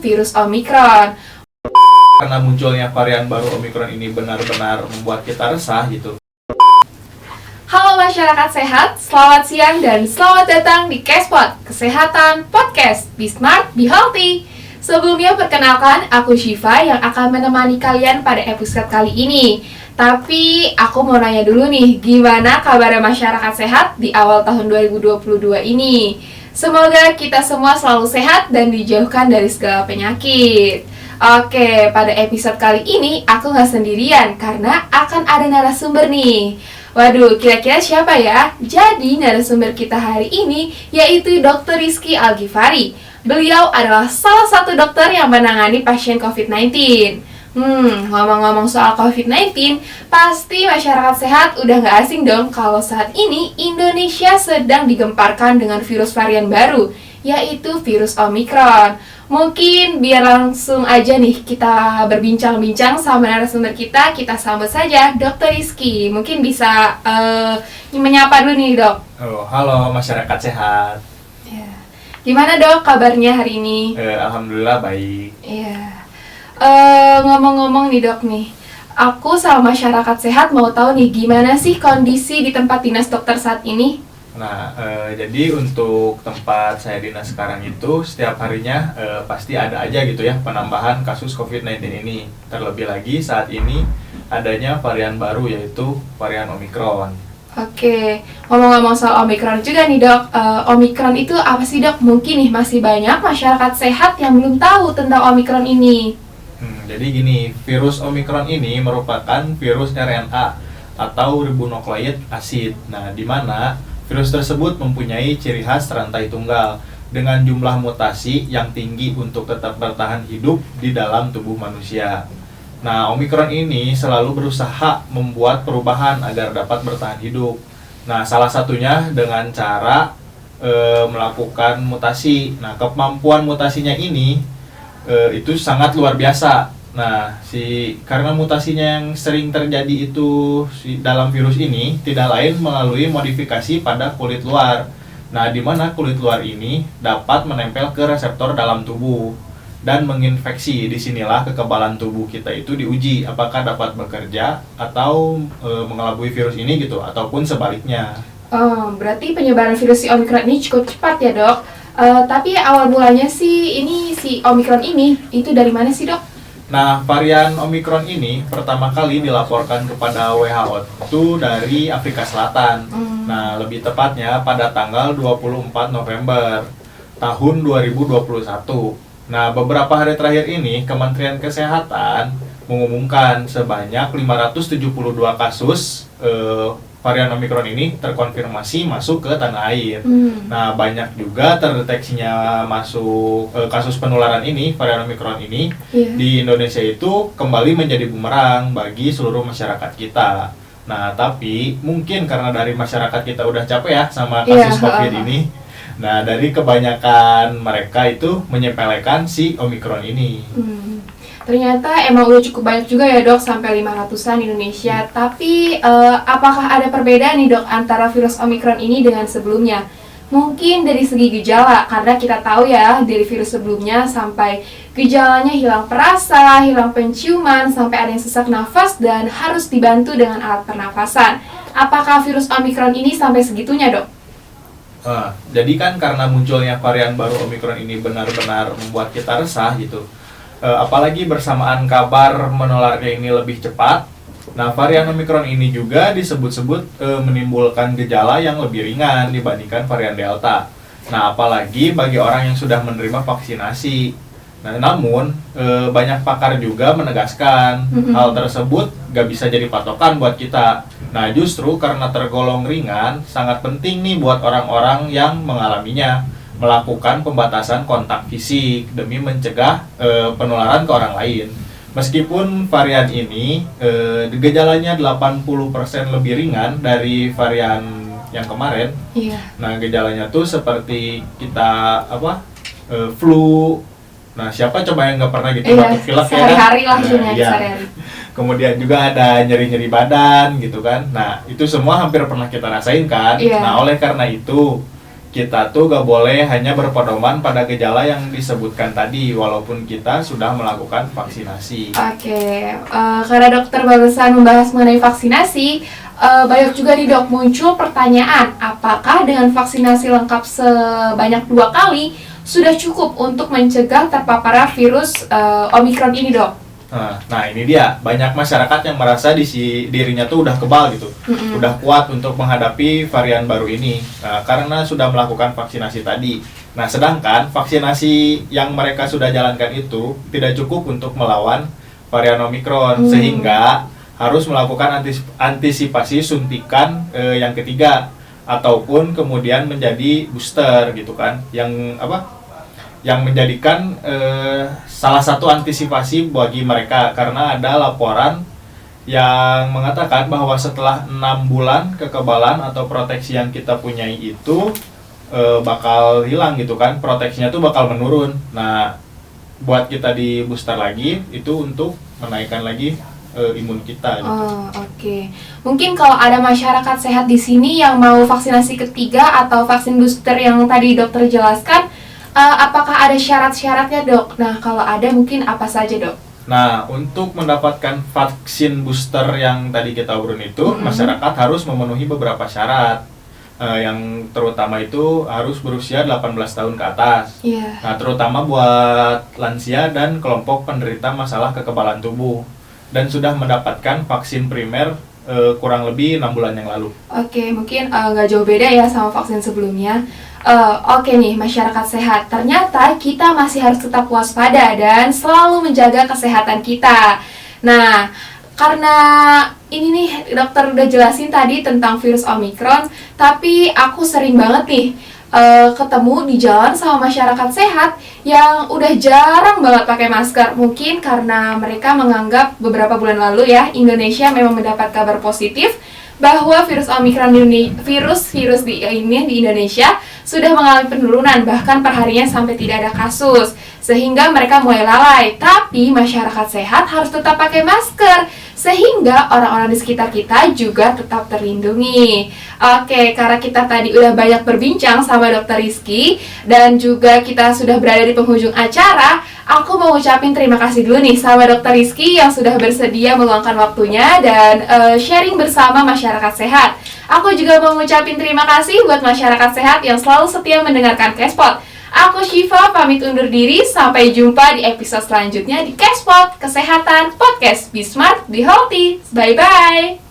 virus Omicron. Karena munculnya varian baru Omicron ini benar-benar membuat kita resah gitu. Halo masyarakat sehat, selamat siang dan selamat datang di Cashpot Kesehatan Podcast. Be smart, be healthy. Sebelumnya perkenalkan, aku Syifa yang akan menemani kalian pada episode kali ini. Tapi aku mau nanya dulu nih, gimana kabar masyarakat sehat di awal tahun 2022 ini? Semoga kita semua selalu sehat dan dijauhkan dari segala penyakit. Oke, pada episode kali ini aku nggak sendirian karena akan ada narasumber nih. Waduh, kira-kira siapa ya? Jadi narasumber kita hari ini yaitu Dr. Rizky Algifari. Beliau adalah salah satu dokter yang menangani pasien COVID-19. Ngomong-ngomong soal COVID-19, pasti masyarakat sehat udah nggak asing dong kalau saat ini Indonesia sedang digemparkan dengan virus varian baru, yaitu virus Omicron. Mungkin biar langsung aja nih kita berbincang-bincang sama narasumber kita sambut saja Dr. Rizky. Mungkin bisa menyapa dulu nih dok. Halo masyarakat sehat. Ya. Gimana dok kabarnya hari ini? Alhamdulillah baik. Iya. Ngomong-ngomong nih dok nih, aku sama masyarakat sehat mau tahu nih gimana sih kondisi di tempat dinas dokter saat ini? Nah, jadi untuk tempat saya dinas sekarang itu setiap harinya pasti ada aja gitu ya penambahan kasus COVID-19 ini. Terlebih lagi saat ini adanya varian baru yaitu varian Omicron. Oke, ngomong-ngomong soal Omicron juga nih dok, Omicron itu apa sih dok? Mungkin nih masih banyak masyarakat sehat yang belum tahu tentang Omicron ini. Jadi gini, virus Omicron ini merupakan virus RNA atau ribonukleik asid. Nah, di mana virus tersebut mempunyai ciri khas rantai tunggal dengan jumlah mutasi yang tinggi untuk tetap bertahan hidup di dalam tubuh manusia. Nah, Omicron ini selalu berusaha membuat perubahan agar dapat bertahan hidup. Nah, salah satunya dengan cara melakukan mutasi. Nah, kemampuan mutasinya ini itu sangat luar biasa. Nah, karena mutasinya yang sering terjadi itu dalam virus ini tidak lain melalui modifikasi pada kulit luar. Nah, di mana kulit luar ini dapat menempel ke reseptor dalam tubuh dan menginfeksi. Disinilah kekebalan tubuh kita itu diuji apakah dapat bekerja atau mengelabui virus ini gitu ataupun sebaliknya. Oh, berarti penyebaran virus si Omicron ini cukup cepat ya dok. Tapi awal mulanya sih si Omicron ini itu dari mana sih dok? Nah, varian Omicron ini pertama kali dilaporkan kepada WHO itu dari Afrika Selatan. Nah, lebih tepatnya pada tanggal 24 November tahun 2021. Nah, beberapa hari terakhir ini Kementerian Kesehatan mengumumkan sebanyak 572 kasus varian Omicron ini terkonfirmasi masuk ke tanah air. Nah, banyak juga terdeteksinya masuk kasus penularan ini, varian Omicron ini di Indonesia itu kembali menjadi bumerang bagi seluruh masyarakat kita. Nah, tapi mungkin karena dari masyarakat kita udah capek ya sama kasus COVID ini. Nah, dari kebanyakan mereka itu menyepelekan si Omicron ini. Ternyata emang udah cukup banyak juga ya dok, sampai 500-an di Indonesia. Tapi apakah ada perbedaan nih dok antara virus Omicron ini dengan sebelumnya? Mungkin dari segi gejala, karena kita tahu ya dari virus sebelumnya sampai gejalanya hilang perasa, hilang penciuman, sampai ada yang sesak nafas dan harus dibantu dengan alat pernafasan. Apakah virus Omicron ini sampai segitunya dok? Jadi kan karena munculnya varian baru Omicron ini benar-benar membuat kita resah gitu. Apalagi bersamaan kabar menularnya ini lebih cepat. Nah, varian Omicron ini juga disebut-sebut menimbulkan gejala yang lebih ringan dibandingkan varian Delta. Nah, apalagi bagi orang yang sudah menerima vaksinasi. Nah, namun banyak pakar juga menegaskan hal tersebut gak bisa jadi patokan buat kita. Nah, justru karena tergolong ringan, sangat penting nih buat orang-orang yang mengalaminya melakukan pembatasan kontak fisik demi mencegah penularan ke orang lain. Meskipun varian ini gejalanya 80% lebih ringan dari varian yang kemarin. Nah, gejalanya tuh seperti kita flu. Nah, siapa coba yang nggak pernah gitu batuk pilek ya? Sehari-hari lah sehari-hari. Kemudian juga ada nyeri-nyeri badan gitu kan. Nah, itu semua hampir pernah kita rasain kan. Nah, oleh karena itu kita tuh gak boleh hanya berpedoman pada gejala yang disebutkan tadi walaupun kita sudah melakukan vaksinasi. Oke, karena dokter barusan membahas mengenai vaksinasi, banyak juga nih dok muncul pertanyaan, apakah dengan vaksinasi lengkap sebanyak 2 kali sudah cukup untuk mencegah terpapar virus Omikron ini dok? Nah ini dia, banyak masyarakat yang merasa dirinya tuh udah kebal gitu, udah kuat untuk menghadapi varian baru ini, karena sudah melakukan vaksinasi tadi. Nah sedangkan vaksinasi yang mereka sudah jalankan itu tidak cukup untuk melawan varian Omikron, sehingga harus melakukan antisipasi suntikan yang ketiga ataupun kemudian menjadi booster gitu kan, yang menjadikan salah satu antisipasi bagi mereka, karena ada laporan yang mengatakan bahwa setelah 6 bulan kekebalan atau proteksi yang kita punyai itu bakal hilang gitu kan, proteksinya tuh bakal menurun. Nah buat kita di booster lagi itu untuk menaikkan lagi imun kita gitu. Oke. Mungkin kalau ada masyarakat sehat di sini yang mau vaksinasi ketiga atau vaksin booster yang tadi dokter jelaskan, apakah ada syarat-syaratnya dok? Nah kalau ada mungkin apa saja dok? Nah untuk mendapatkan vaksin booster yang tadi kita obrolin itu, masyarakat harus memenuhi beberapa syarat. Yang terutama itu harus berusia 18 tahun ke atas. Nah terutama buat lansia dan kelompok penderita masalah kekebalan tubuh, dan sudah mendapatkan vaksin primer kurang lebih 6 bulan yang lalu. Oke, mungkin nggak jauh beda ya sama vaksin sebelumnya. Oke nih, masyarakat sehat, ternyata kita masih harus tetap waspada dan selalu menjaga kesehatan kita. Nah, karena ini nih dokter udah jelasin tadi tentang virus Omikron, tapi aku sering banget nih ketemu di jalan sama masyarakat sehat yang udah jarang banget pakai masker. Mungkin karena mereka menganggap beberapa bulan lalu ya, Indonesia memang mendapat kabar positif bahwa virus Omikron virus di Indonesia sudah mengalami penurunan, bahkan perharinya sampai tidak ada kasus, sehingga mereka mulai lalai. Tapi masyarakat sehat harus tetap pakai masker sehingga orang-orang di sekitar kita juga tetap terlindungi. Oke, karena kita tadi udah banyak berbincang sama Dr. Rizky dan juga kita sudah berada di penghujung acara, aku mau ucapin terima kasih dulu nih sama Dr. Rizky yang sudah bersedia meluangkan waktunya dan sharing bersama masyarakat sehat. Aku juga mau ucapin terima kasih buat masyarakat sehat yang selalu setia mendengarkan Cashpot. Aku Syifa pamit undur diri, sampai jumpa di episode selanjutnya di Cashpot Kesehatan Podcast. Be smart, be healthy. Bye-bye.